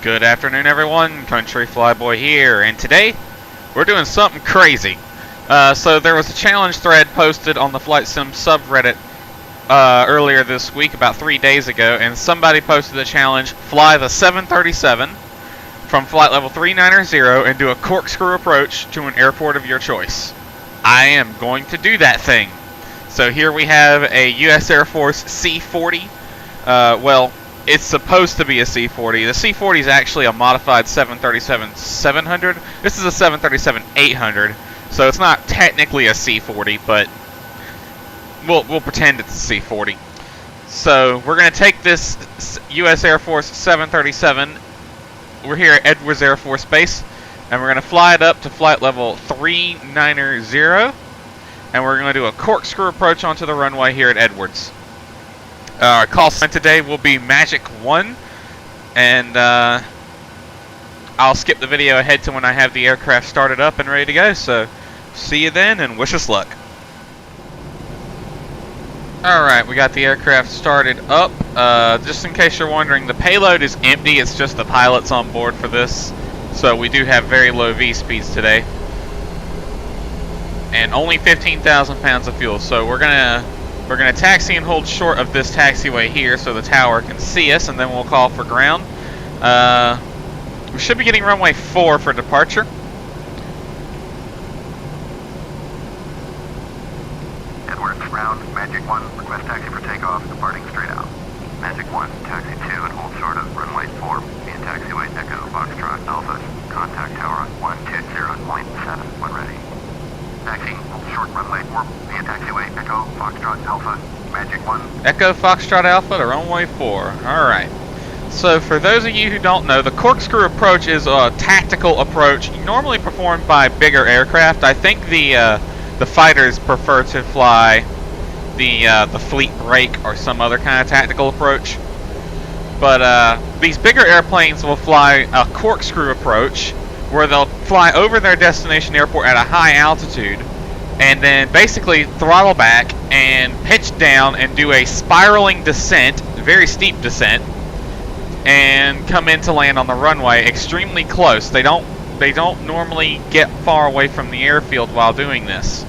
Good afternoon, everyone. CountryFlyboy here, and today we're doing something crazy. So there was a challenge thread posted on the flightsim subreddit earlier this week, about 3 days ago, and somebody posted the challenge: fly the 737 from flight level 390 and do a corkscrew approach to an airport of your choice. I am going to do that thing. So here we have a US Airforce C40. Well, it's supposed to be a C40. The C40 is actually a modified 737-700. This is a 737-800, so it's not technically a C40, but we'll pretend it's a C40. So we're going to take this US Air Force 737. We're here at Edwards Air Force Base, and we're going to fly it up to flight level 390, and we're going to do a corkscrew approach onto the runway here at Edwards. Our call sign today will be Magic 1, and I'll skip the video ahead to when I have the aircraft started up and ready to go, so see you then and wish us luck. Alright, we got the aircraft started up. Just in case you're wondering, the payload is empty, it's just the pilots on board for this, so we do have very low V speeds today. And only 15,000 pounds of fuel, so we're gonna taxi and hold short of this taxiway here so the tower can see us, and then we'll call for ground. We should be getting runway 4 for departure. Edwards, ground, Magic 1, request taxi for takeoff, departing straight out. Magic 1, taxi 2 and hold short of runway 4, via taxiway Echo, Foxtrot, Alpha, contact tower on 120.7 when ready. Taxi, hold short runway 4, via taxiway Echo, Foxtrot, Alpha, Magic 1. Echo, Foxtrot, Alpha to runway 4. Alright. So for those of you who don't know, the corkscrew approach is a tactical approach normally performed by bigger aircraft. I think the fighters prefer to fly the fleet break or some other kind of tactical approach. But these bigger airplanes will fly a corkscrew approach, where they'll fly over their destination airport at a high altitude and then basically throttle back and pitch down and do a spiraling descent, very steep descent, and come in to land on the runway extremely close. They don't normally get far away from the airfield while doing this.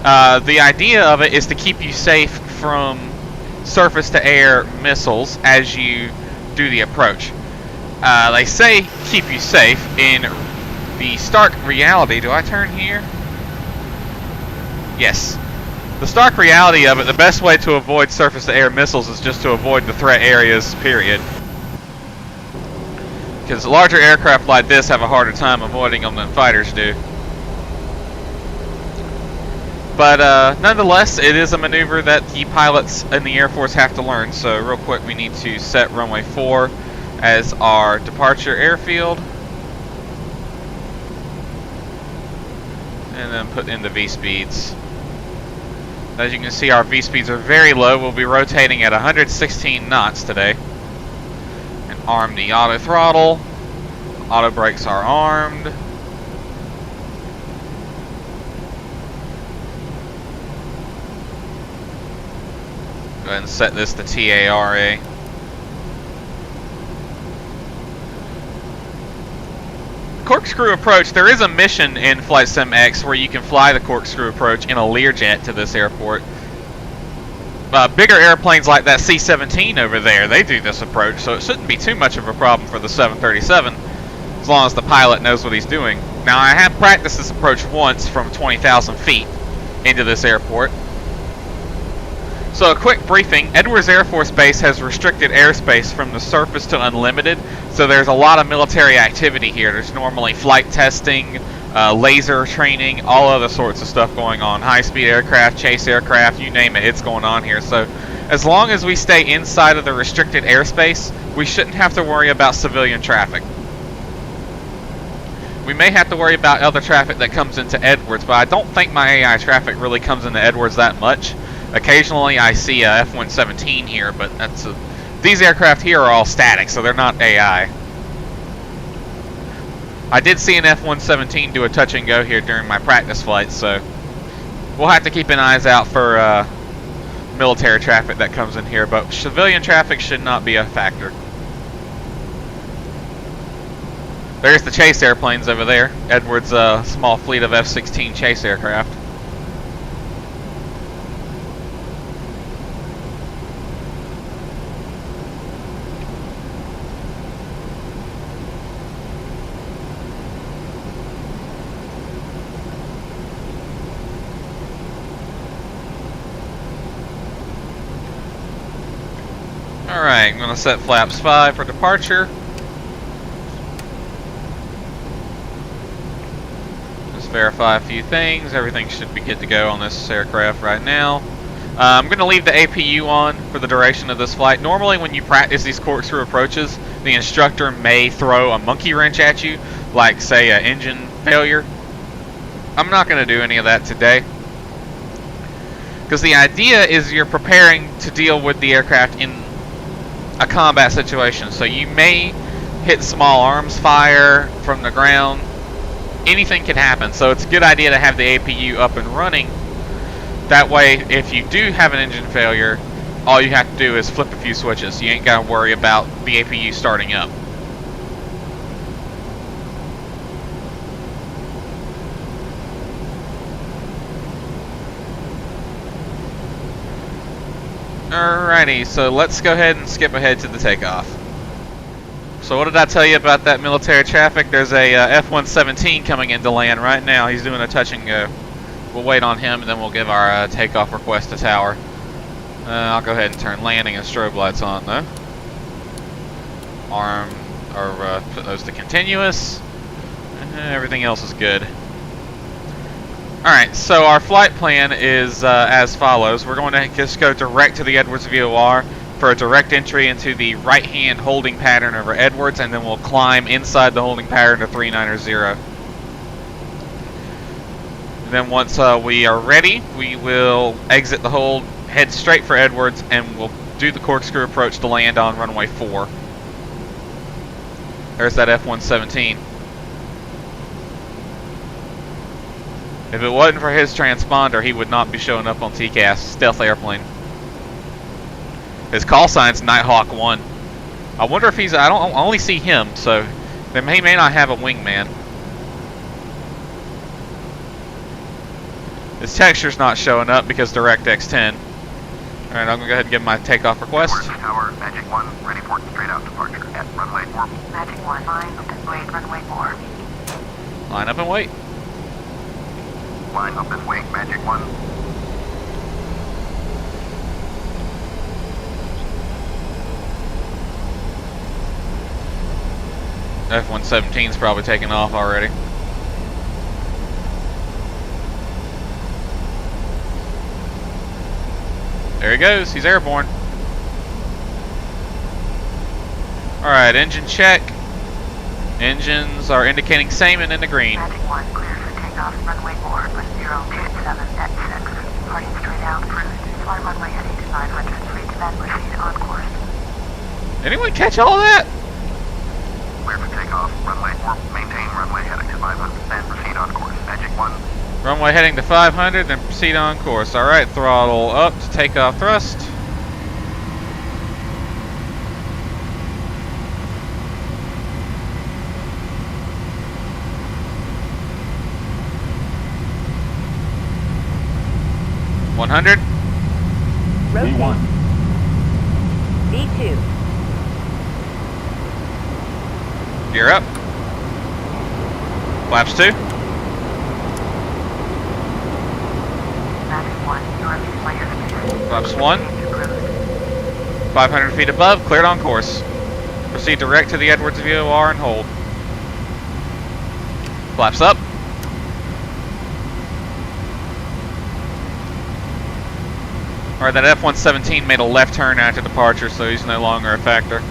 The idea of it is to keep you safe from surface-to-air missiles as you do the approach. They say keep you safe. In the stark reality, do I turn here? Yes. The stark reality of it, the best way to avoid surface-to-air missiles is just to avoid the threat areas, period. Because larger aircraft like this have a harder time avoiding them than fighters do. But nonetheless, it is a maneuver that the pilots in the Air Force have to learn. So real quick, we need to set runway 4 as our departure airfield, and then put in the V speeds. As you can see, our V speeds are very low. We'll be rotating at 116 knots today. And arm the auto throttle. Auto brakes are armed. Go ahead and set this to TARA. Corkscrew approach, there is a mission in FlightSim X where you can fly the corkscrew approach in a Learjet to this airport. Bigger airplanes like that C-17 over there, they do this approach, so it shouldn't be too much of a problem for the 737 as long as the pilot knows what he's doing. Now, I have practiced this approach once from 20,000 feet into this airport. So a quick briefing: Edwards Air Force Base has restricted airspace from the surface to unlimited, so there's a lot of military activity here. There's normally flight testing, laser training, all other sorts of stuff going on. High-speed aircraft, chase aircraft, you name it, it's going on here. So as long as we stay inside of the restricted airspace, we shouldn't have to worry about civilian traffic. We may have to worry about other traffic that comes into Edwards, but I don't think my AI traffic really comes into Edwards that much. Occasionally I see a F-117 here, but these aircraft here are all static, so they're not AI. I did see an F-117 do a touch and go here during my practice flight, so we'll have to keep an eyes out for military traffic that comes in here, but civilian traffic should not be a factor. There's the chase airplanes over there. Edwards' small fleet of F-16 chase aircraft. Alright, I'm going to set flaps 5 for departure. Just verify a few things. Everything should be good to go on this aircraft right now. I'm going to leave the APU on for the duration of this flight. Normally when you practice these corkscrew approaches, the instructor may throw a monkey wrench at you, like say an engine failure. I'm not going to do any of that today. Because the idea is you're preparing to deal with the aircraft in a combat situation. So you may hit small arms fire from the ground. Anything can happen. So it's a good idea to have the APU up and running. That way, if you do have an engine failure, all you have to do is flip a few switches. You ain't got to worry about the APU starting up. Alrighty, so let's go ahead and skip ahead to the takeoff. So what did I tell you about that military traffic? There's a F-117 coming into land right now. He's doing a touch and go. We'll wait on him and then we'll give our takeoff request to tower. I'll go ahead and turn landing and strobe lights on though. Put those to continuous. Everything else is good. Alright, so our flight plan is as follows. We're going to just go direct to the Edwards VOR for a direct entry into the right-hand holding pattern over Edwards, and then we'll climb inside the holding pattern to 390. And then once we are ready, we will exit the hold, head straight for Edwards, and we'll do the corkscrew approach to land on runway 4. There's that F-117. If it wasn't for his transponder, he would not be showing up on TCAS. Stealth airplane. His call sign's Nighthawk 1. I wonder if he's... I only see him, so he may not have a wingman. His texture's not showing up because DirectX 10. Alright, I'm going to go ahead and give my takeoff request. Tower, Magic 1, ready for straight out departure at runway 4. Magic 1, line up and wait, runway 4. Line up and wait. Line up and wait, Magic 1. F-117's probably taken off already. There he goes, he's airborne. Alright, engine check. Engines are indicating same and in the green. Magic 1, clear for takeoff, runway 4, with 027 at 6. Departing straight out, cruise, fly runway heading to 500, free to then proceed on course. Anyone catch all of that? Clear for takeoff, runway 4, maintain runway heading to 500, then proceed on course. Magic 1. Runway heading to 500, then proceed on course. Alright, throttle up to takeoff thrust. $100. Rotate. V2. Gear up. Flaps 2. Magic 1, you are leaving my airspace. Flaps 1. To cruise. 500 feet above, cleared on course. Proceed direct to the Edwards VOR and hold. Flaps up. Alright, that F-117 made a left turn after departure, so he's no longer a factor.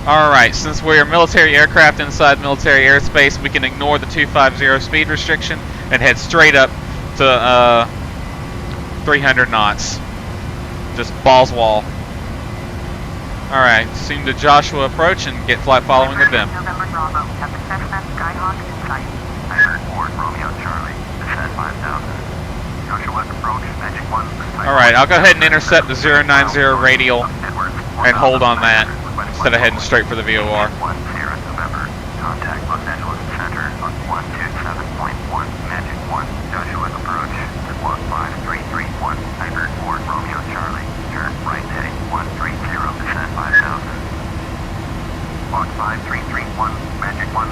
Alright, since we're a military aircraft inside military airspace, we can ignore the 250 speed restriction and head straight up to 300 knots. Just balls wall. Alright, soon to Joshua approach and get flight following with them. November Bravo, Captain Cessna, Skyhawk in sight. I heard Ford Romeo Charlie, descent 5,000. Joshua approach, Magic 1. Alright, I'll go ahead and intercept the 090 radial and hold on that instead of heading straight for the VOR. 1 Sierra November. Contact Los Angeles Center on 127.1, Magic 1, Joshua approach to block 5331, Tiger 4, Romeo Charlie, turn right heading 130, descent 5000. Block 5331, Magic 1.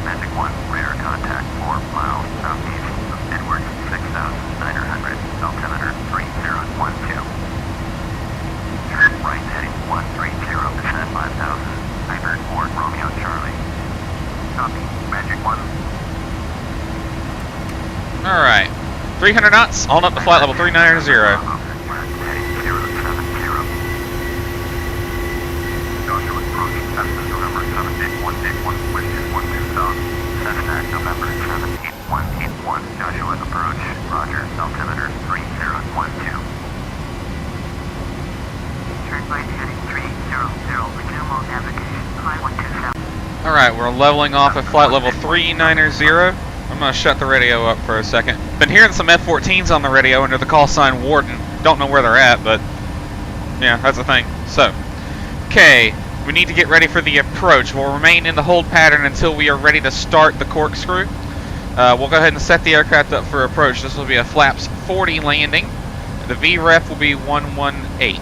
Magic 1, radar contact 4 miles southeast of Edwards 6900, altimeter 3012. Turn right heading 130, descent 5000. Tiger 4, Romeo Charlie. Copy, Magic 1. Alright. 300 knots, on up to flight level 390. Heading 070. Joshua approach, Cessna November 78181, wind is 12 south. Cessna November 78181, Joshua approach, roger, altimeter 3012. Turn right heading 300, resume all navigation, fly 127. Alright, we're leveling off at flight level 390. I'm going to shut the radio up for a second. Been hearing some F-14s on the radio under the call sign Warden. Don't know where they're at, but yeah, that's the thing. So, okay, we need to get ready for the approach. We'll remain in the hold pattern until we are ready to start the corkscrew. We'll go ahead and set the aircraft up for approach. This will be a flaps 40 landing. The VREF will be 118.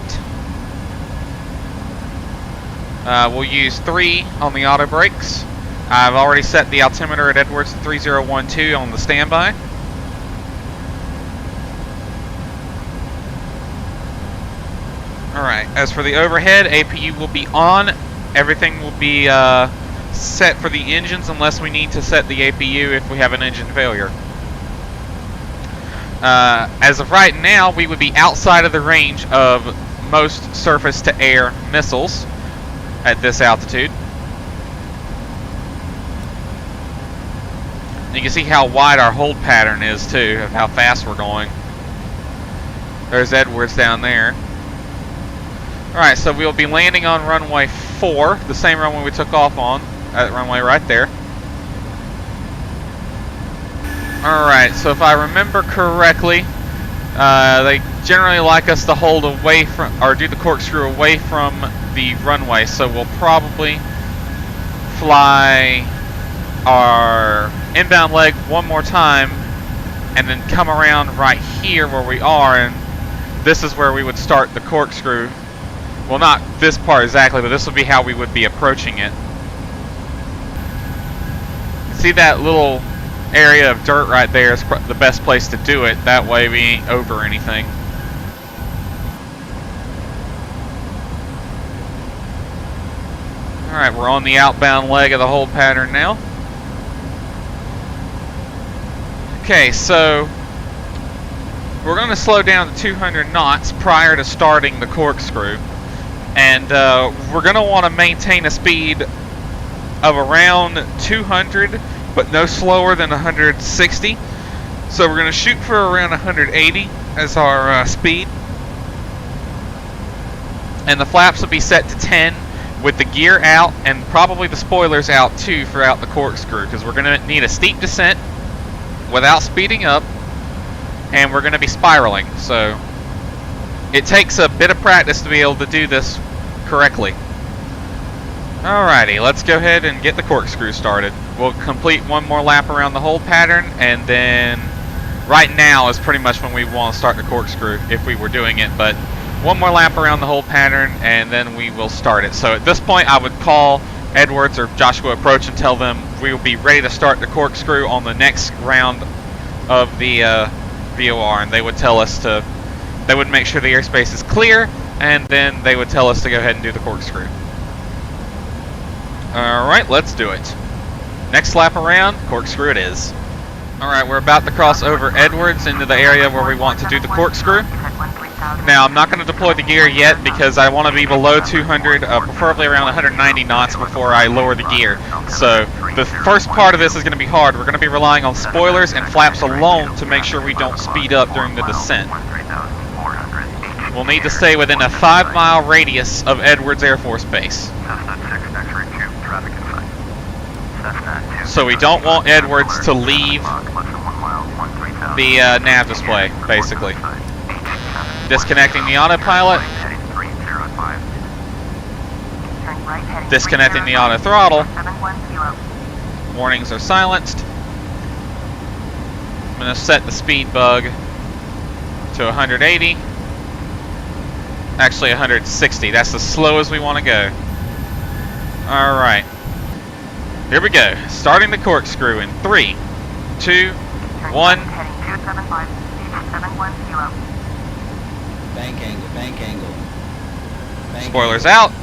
We'll use 3 on the auto brakes. I've already set the altimeter at Edwards 3012 on the standby. Alright, as for the overhead, APU will be on. Everything will be set for the engines unless we need to set the APU if we have an engine failure. As of right now, we would be outside of the range of most surface-to-air missiles at this altitude. You can see how wide our hold pattern is too, of how fast we're going. There's Edwards down there. Alright, so we'll be landing on runway 4, the same runway we took off on, that runway right there. Alright, so if I remember correctly, they generally like us to hold away from, or do the corkscrew away from the runway, so we'll probably fly our inbound leg one more time and then come around right here where we are, and this is where we would start the corkscrew. Well, not this part exactly, but this would be how we would be approaching it. See that little area of dirt right there is the best place to do it, that way we ain't over anything. Alright, we're on the outbound leg of the hold pattern now. Okay, so we're going to slow down to 200 knots prior to starting the corkscrew. And we're going to want to maintain a speed of around 200, but no slower than 160. So we're going to shoot for around 180 as our speed. And the flaps will be set to 10 with the gear out and probably the spoilers out too throughout the corkscrew, because we're going to need a steep descent without speeding up, and we're going to be spiraling, so it takes a bit of practice to be able to do this correctly. Alrighty, let's go ahead and get the corkscrew started. We'll complete one more lap around the hold pattern, and then right now is pretty much when we want to start the corkscrew if we were doing it, but one more lap around the hold pattern and then we will start it. So at this point I would call Edwards or Joshua approach and tell them we will be ready to start the corkscrew on the next round of the VOR, and they would tell us to, they would make sure the airspace is clear, and then they would tell us to go ahead and do the corkscrew. Alright, let's do it. Next lap around, corkscrew it is. Alright, we're about to cross over Edwards into the area where we want to do the corkscrew. Now, I'm not going to deploy the gear yet because I want to be below 200, preferably around 190 knots before I lower the gear. So, the first part of this is going to be hard. We're going to be relying on spoilers and flaps alone to make sure we don't speed up during the descent. We'll need to stay within a 5-mile radius of Edwards Air Force Base. So we don't want Edwards to leave the nav display, basically. Disconnecting the autopilot. right heading Disconnecting the auto throttle. 710. Warnings are silenced. I'm going to set the speed bug to 180. Actually 160. That's as slow as we want to go. Alright. Here we go. Starting the corkscrew in 3, 2, 1. Heading 275, speed 710. Bank angle, bank angle. Bank Spoilers angle. out.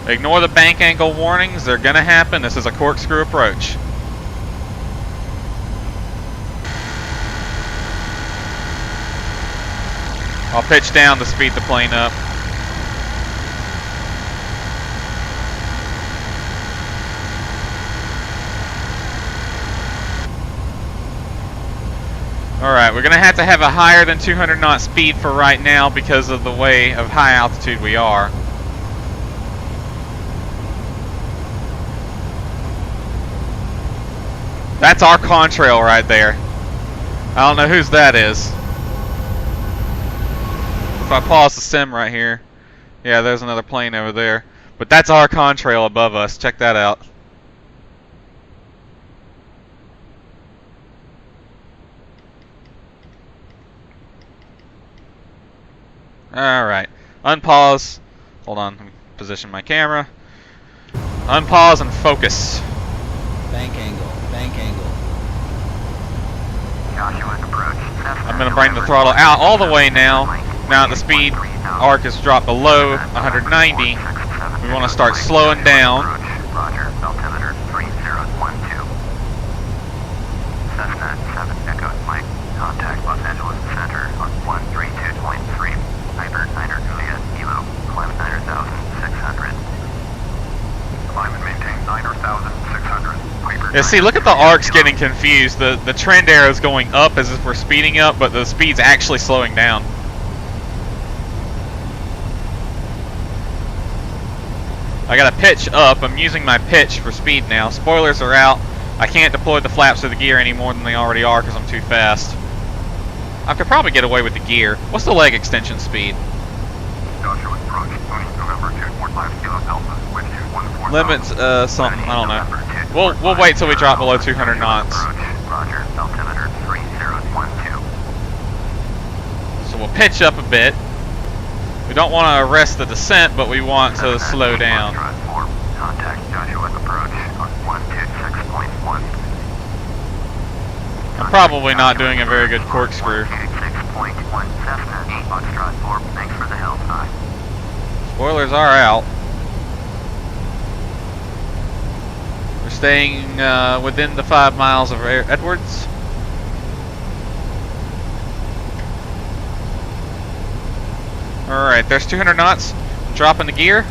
Ignore the bank angle warnings. They're going to happen. This is a corkscrew approach. I'll pitch down to speed the plane up. Alright, we're going to have a higher than 200 knot speed for right now because of the way of high altitude we are. That's our contrail right there. I don't know whose that is. If I pause the sim right here, yeah, there's another plane over there. But that's our contrail above us. Check that out. Alright. Unpause. Hold on. Let me position my camera. Unpause and focus. Bank angle, bank angle. Joshua approach. I'm going to bring the throttle out all the way now. Now that the speed arc is dropped below 190, we want to start slowing down. Roger, altimeter 3012. Cessna 7 Echo Mike, contact Los Angeles Center on 132.3. Hyper Niner Juliet Kilo, climb 9,600. Climb and maintain 9,600. Yeah, see, look at the arcs getting confused. The trend arrow is going up as if we're speeding up, but the speed's actually slowing down. I got to pitch up. I'm using my pitch for speed now. Spoilers are out. I can't deploy the flaps of the gear any more than they already are because I'm too fast. I could probably get away with the gear. What's the leg extension speed? Joshua approach, November 245 Kilo Delta, with you 14,000. Limits, something, I don't know. We'll wait till we drop below 200 knots. Roger, altimeter 3012. So we'll pitch up a bit. We don't want to arrest the descent, but we want to slow down. Contact Joshua approach on 126.1. I'm probably not doing a very good corkscrew. 6.1 Cessna 8 Foxtrot 4. Thanks for the help, sign. Spoilers are out. We're staying within the 5 miles of Edwards. Alright, there's 200 knots. I'm dropping the gear.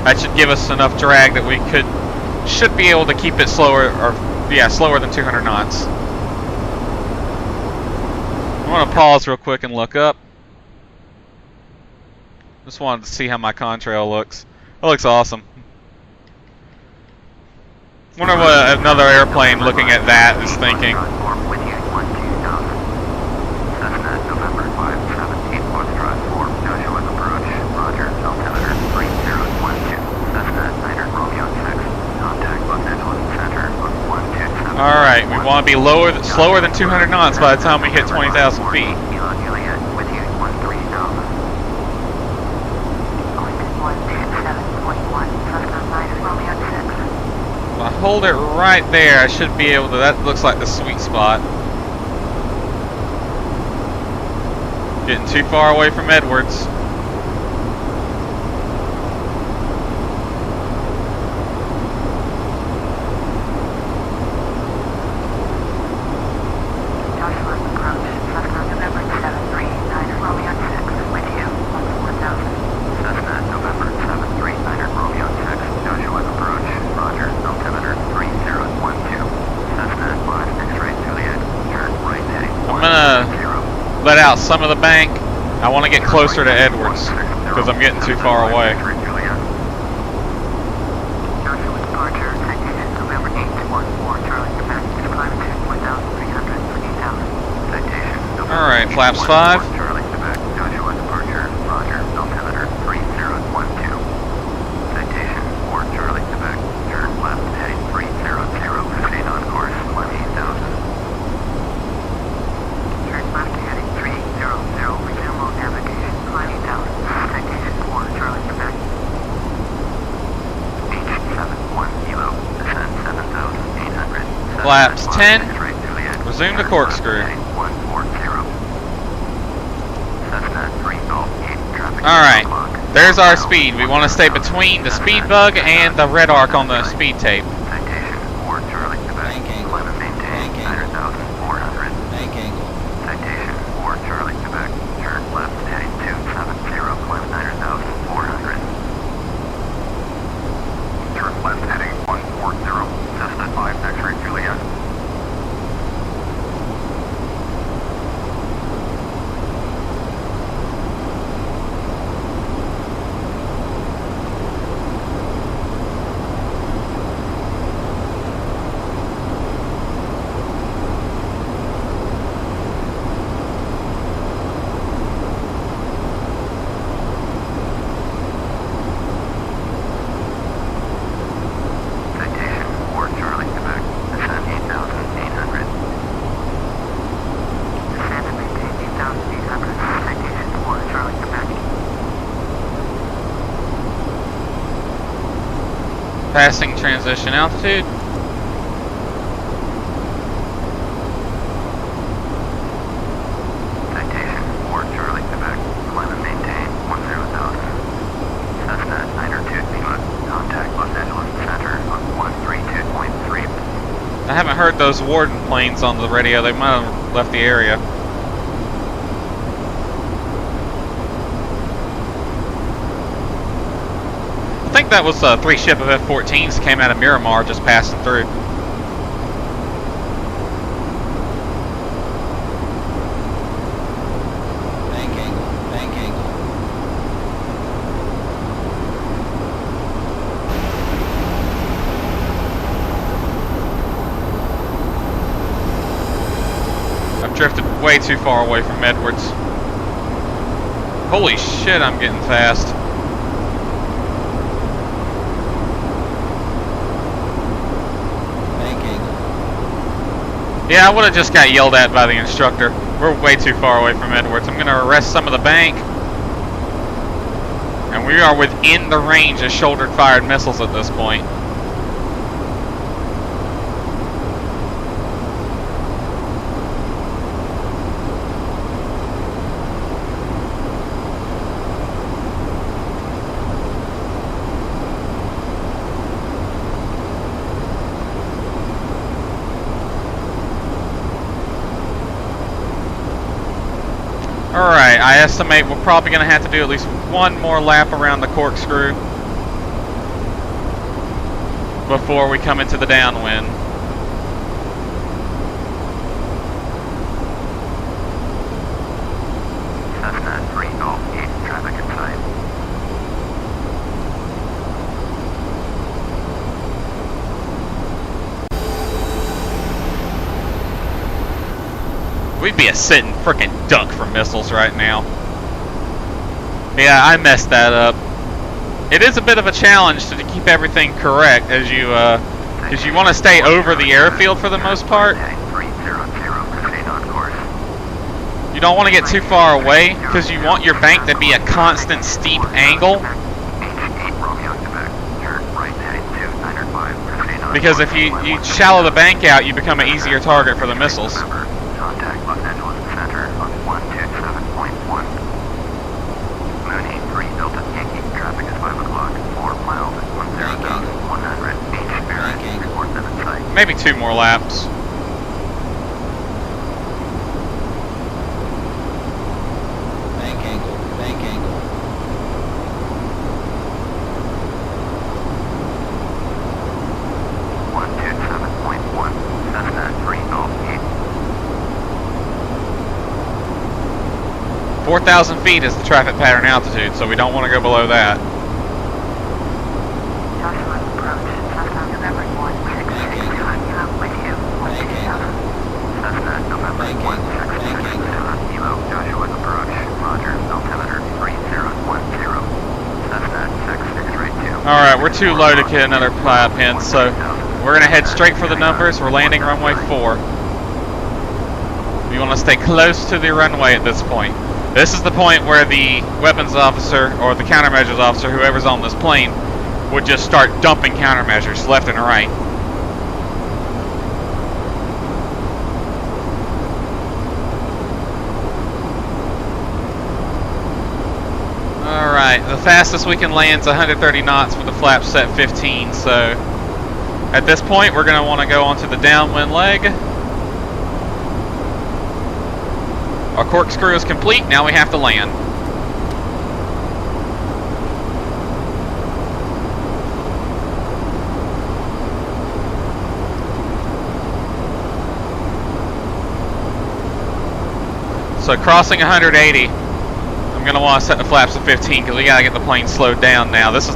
That should give us enough drag that we should be able to keep it slower, or yeah, slower than 200 knots. I'm going to pause real quick and look up. Just wanted to see how my contrail looks. It looks awesome. Wonder what another airplane looking at that is thinking. Alright, we want to be slower than 200 knots by the time we hit 20,000 feet. If I hold it right there, I should be able to, that looks like the sweet spot. Getting too far away from Edwards. Let out some of the bank. I want to get closer to Edwards because I'm getting too far away. Alright, flaps 5. Flaps 10. Resume to Corkscrew. Alright, there's our speed. We want to stay between the speed bug and the red arc on the speed tape. Citation for Charlie, Quebec. Climb and maintain 9,400. Bank angle. Citation for Charlie, Quebec. Turn left heading 270. Climb 9,400. Turn left heading 140. Cessna 5 X-ray Juliet. Passing transition altitude. Citation for Charlie, Quebec. Climb and maintain 10,000. Cessna 902 Lima. Contact Los Angeles Center on 132.3. I haven't heard those Warden planes on the radio. They might have left the area. I think that was 3 ship of F-14s came out of Miramar just passing through. Bank angle. Bank angle. I've drifted way too far away from Edwards. Holy shit, I'm getting fast. Yeah, I would have just got yelled at by the instructor. We're way too far away from Edwards. I'm going to arrest some of the bank. And we are within the range of shoulder-fired missiles at this point. Alright, I estimate we're probably going to have to do at least one more lap around the Corkscrew before we come into the downwind. Cessna 3 Golf 8 traffic in sight. We'd be a sitting frickin' duck for missiles right now. Yeah, I messed that up. It is a bit of a challenge to keep everything correct as you want to stay over the airfield for the most part. You don't want to get too far away because you want your bank to be a constant steep angle. Because if you shallow the bank out, you become an easier target for the missiles. Contact Los Angeles Center on 127.1. Mooney 3 Delta Yankee. Traffic is 5 o'clock. 4 miles at 10,100. H. Barrett report them in sight. Maybe 2 more laps. Bank angle. Bank angle. Cessna 3 Golf 8. 4,000 feet is the traffic pattern altitude, so we don't want to go below that. Joshua approach. Cessna November 166 with you. 127. Cessna November 166 Kilo Joshua approach. Roger. Altimeter 3010. Cessna 6 X-ray 2. Alright, we're too low to get another ply pin, so we're going to head straight for the numbers. We're landing runway 4. We want to stay close to the runway at this point. This is the point where the weapons officer or the countermeasures officer, whoever's on this plane, would just start dumping countermeasures left and right. Alright, the fastest we can land is 130 knots with the flaps set 15, so at this point we're going to want to go onto the downwind leg. Our corkscrew is complete, now we have to land. So crossing 180, I'm going to want to set the flaps to 15 because we got to get the plane slowed down now. This is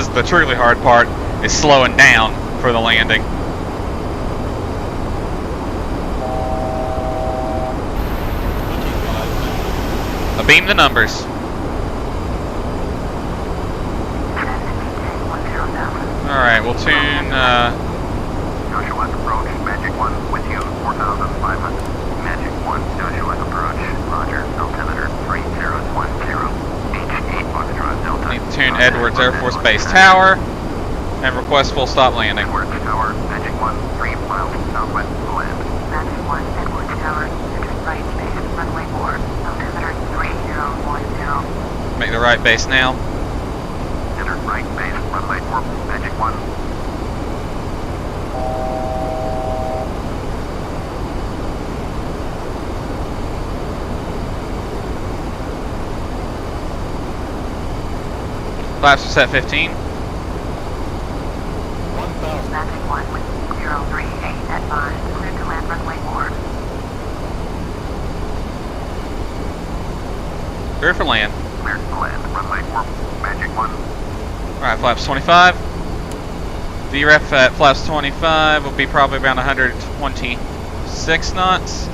the truly hard part, is slowing down for the landing. Beam the numbers. 10 107. Alright, we'll tune Joshua approach, Magic 1 with you, 4,500. Magic 1, Joshua approach, roger, altimeter 3010. H8 Foxtrot Delta. need to tune Edwards Airforce Base Tower and request full stop landing. Edwards Tower, Magic 1, 3 miles southwest of land. Magic 1, Edwards Tower, enter right base, runway 4, altimeter 3010. Make the right base now. Enter right base, runway 4, Magic 1. Flaps are set 15. 1,000. Magic 1 with 038 advised, clear to land runway 4. Clear for land. Clear to land, runway 4, Magic 1. Alright, flaps 25. VREF at flaps 25 will be probably around 126 knots.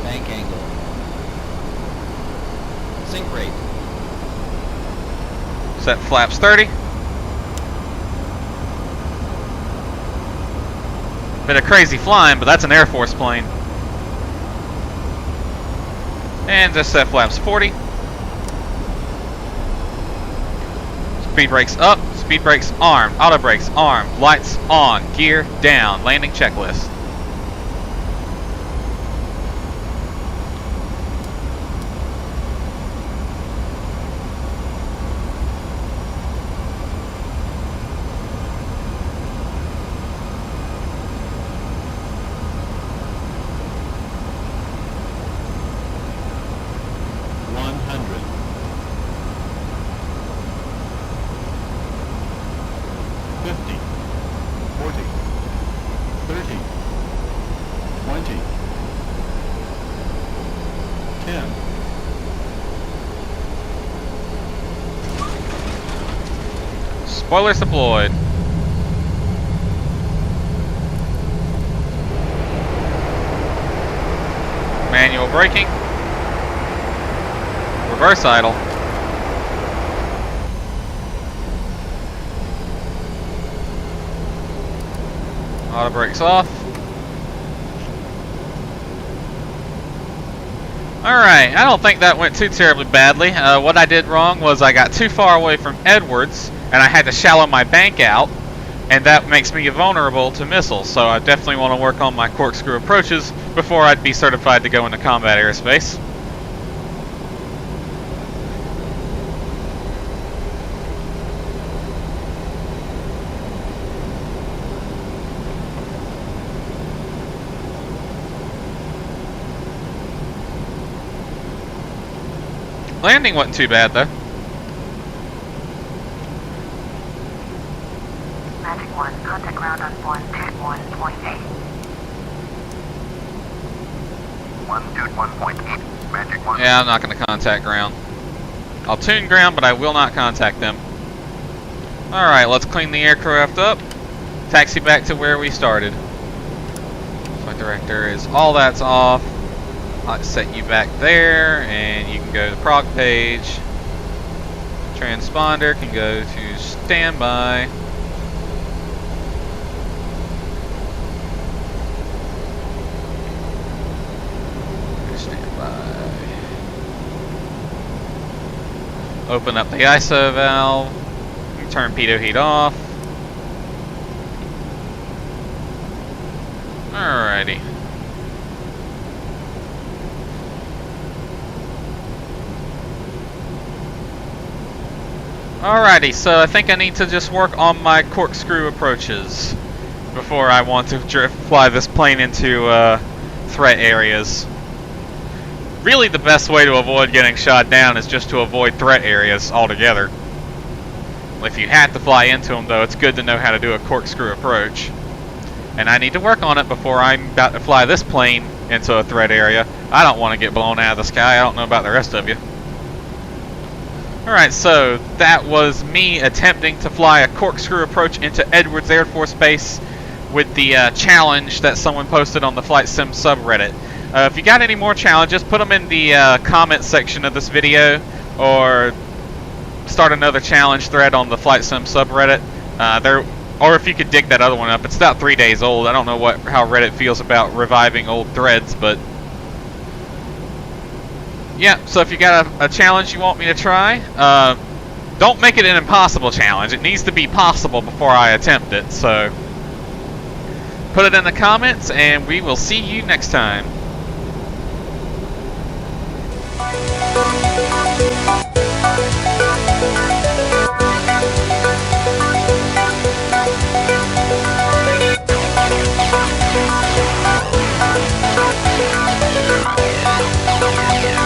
Bank angle. Sink rate. Set flaps 30. Bit of crazy flying, but that's an Air Force plane. And just set flaps 40. Speed brakes up, speed brakes armed, auto brakes armed, lights on, gear down, landing checklist. Spoilers deployed. Manual braking. Reverse idle. Auto brakes off. Alright, I don't think that went too terribly badly. What I did wrong was I got too far away from Edwards and I had to shallow my bank out, and that makes me vulnerable to missiles, so I definitely want to work on my corkscrew approaches before I'd be certified to go into combat airspace. Landing wasn't too bad though. Magic 1, contact ground on 121.8. 121.8, Magic 1. Yeah, I'm not going to contact ground. I'll tune ground, but I will not contact them. Alright, let's clean the aircraft up. Taxi back to where we started. Flight director is all that's off. I'll set you back there, and you can go to the prog page. Transponder can go to standby. Standby. Open up the ISO valve. Turn pitot heat off. Alright. Alrighty. Alrighty, so I think I need to just work on my corkscrew approaches before I want to fly this plane into threat areas. Really, the best way to avoid getting shot down is just to avoid threat areas altogether. If you have to fly into them, though, it's good to know how to do a corkscrew approach. And I need to work on it before I'm about to fly this plane into a threat area. I don't want to get blown out of the sky. I don't know about the rest of you. Alright, so that was me attempting to fly a corkscrew approach into Edwards Air Force Base with the challenge that someone posted on the FlightSim subreddit. If you got any more challenges, put them in the comment section of this video, or start another challenge thread on the FlightSim subreddit. Or if you could dig that other one up. It's about 3 days old. I don't know how Reddit feels about reviving old threads, but yeah, so if you got a challenge you want me to try, don't make it an impossible challenge. It needs to be possible before I attempt it, so put it in the comments, and we will see you next time. Yeah.